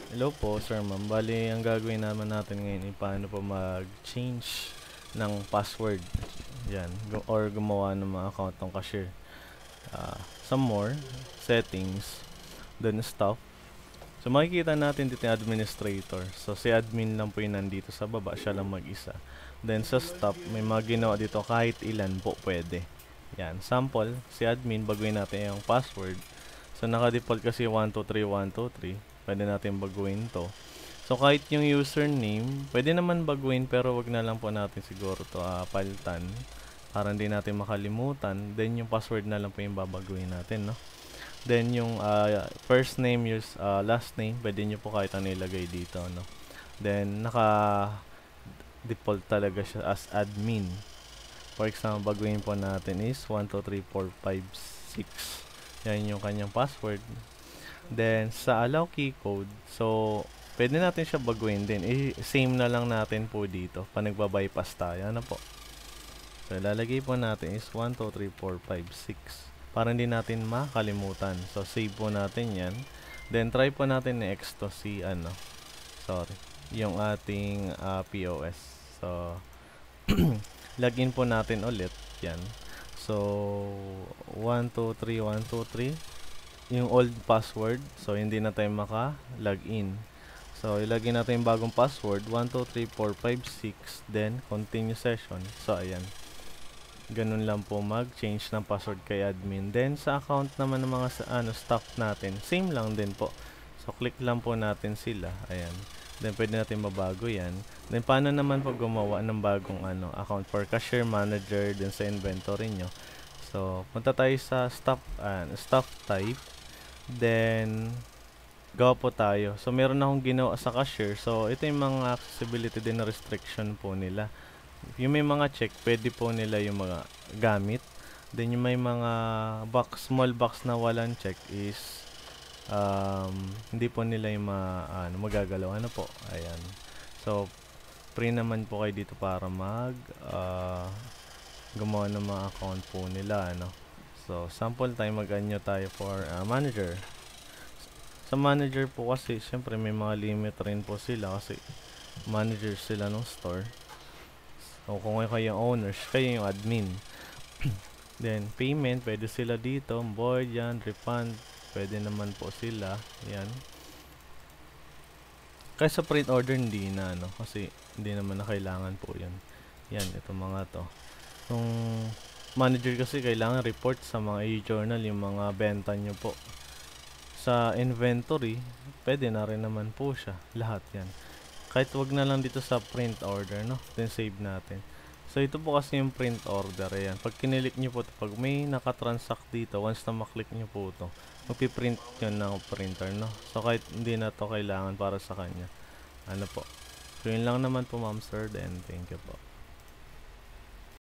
Hello po, Sir Ma'am. Bali, ang gagawin naman natin ngayon ay paano po mag-change ng password. Yan. Or gumawa ng mga account ng cashier. Some more, settings, then stuff. So, makikita natin dito yung administrator. So, si admin lang po yung nandito sa baba. Siya lang mag-isa. Then, sa stuff, may mga ginawa dito kahit ilan po pwede. Yan. Sample, si admin, baguhin natin yung password. So, naka-default kasi 123123. Pwede natin baguhin to. So, kahit yung username, pwede naman baguhin pero wag na lang po natin siguro to palitan. Para hindi natin makalimutan. Then, yung password na lang po yung babaguhin natin, no? Then, yung first name, last name, pwede nyo po kahit ano ilagay dito, no? Then, naka-default talaga siya as admin. For example, baguhin po natin is 1, 2, 3, 4, 5, 6. Yan yung kanyang password. Then, sa allow key code, so, pwede natin siya baguhin din. Same na lang natin po dito. Pa nagba-bypass tayo. Ano po? So, lalagay po natin is 1, 2, 3, 4, 5, 6. Para hindi natin makalimutan. So, save po natin yan. Then, try po natin i-X to si, yung ating POS. So, login po natin ulit. Yan. So, 1, 2, 3, 1, 2, 3. Yung old password. So, hindi na tayo maka-login. So, ilagay natin yung bagong password. 1, 2, 3, 4, 5, 6. Then, continue session. So, ayan. Ganun lang po mag-change ng password kay admin. Then, sa account naman ng mga staff natin, same lang din po. So, click lang po natin sila. Ayan. Then, pwede natin mabago yan. Then, paano naman po gumawa ng bagong account for cashier manager din sa inventory nyo. So, punta tayo sa staff type. Then, gawa po tayo. So, meron akong ginawa sa cashier. So, ito yung mga accessibility din na restriction po nila. Yung may mga check, pwede po nila yung mga gamit. Then, yung may mga small box na walang check is hindi po nila yung magagalaw. Ano po? Ayan. So, free naman po kayo dito para gumawa ng mga account po nila. So, sample tayo, mag-anyo tayo for manager. Sa manager po kasi, syempre may mga limit rin po sila kasi manager sila ng store. So, kung kayo yung owners, kayo yung admin. Then, payment, pwede sila dito. Void yan, refund, pwede naman po sila. Yan. Kaya sa print order, hindi na, kasi hindi naman na kailangan po yan. Yan, ito mga to. Yung manager kasi kailangan report sa mga e-journal yung mga benta nyo po. Sa inventory, pwede na rin naman po siya. Lahat yan. Kahit wag na lang dito sa print order, no? Then save natin. So, ito po kasi yung print order. Ayan. Pag kinilik nyo po ito, pag may nakatransact dito, once na maklik nyo po ito, magpiprint yun ng printer, no? So, kahit hindi na to kailangan para sa kanya. Ano po. So, yun lang naman po, ma'am, sir. Then, thank you po.